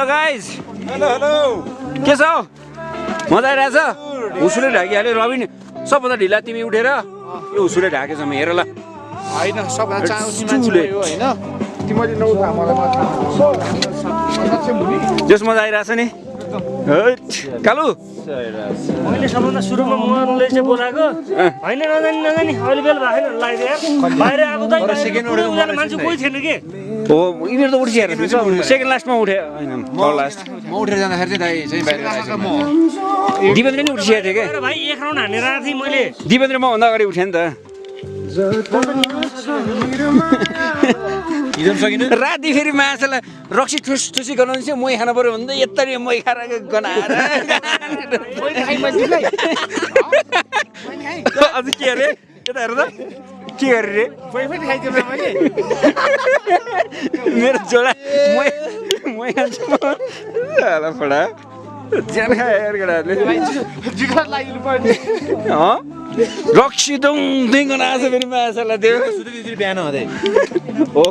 guys के छ हौ मजा आइरहेछ उसुले ढाकिहाल्यो रबिन सबभन्दा ढिला तिमी उठेर यो उसुले ढाकेछ म हेर ल होइन सबभन्दा चाँउसी मान्छे हो होइन तिमीले नउठा मलाई जस मजा आइरहेछ नि कालु मैले सबभन्दा सुरुमा मोहनले चाहिँ बोलाएको होइन नजानी अहिले बेल भएन लगाइदिए बाहिर आएको त मान्छे कोही थिएन कि हो यिनीहरू त उठिसकेर सेकेन्ड लास्टमा उठे होइन लास्ट म उठेर जाँदाखेरि चाहिँ दाइ चाहिँ बाहिर गएको दिपेन्द्र नि उठिसकेको थियो क्या भाइ एक राउन्ड हानेर आएको थिएँ मैले दिपेन्द्र मभन्दा अगाडि उठेँ नि त राति फेरि माछालाई रक्सी ठुसी गराउनु चाहिँ मै खानु पर्यो भने त यत्तरी मै खाएर गनाएर अझ के अरे यता हेर त के गरे रे मेरो जोडा मै खान्छु होला फडा ज्यान खाएर केटाहरूले रक्सी दङ गनाएको छ फेरि माछालाई त्यो बिहान हुँदै हो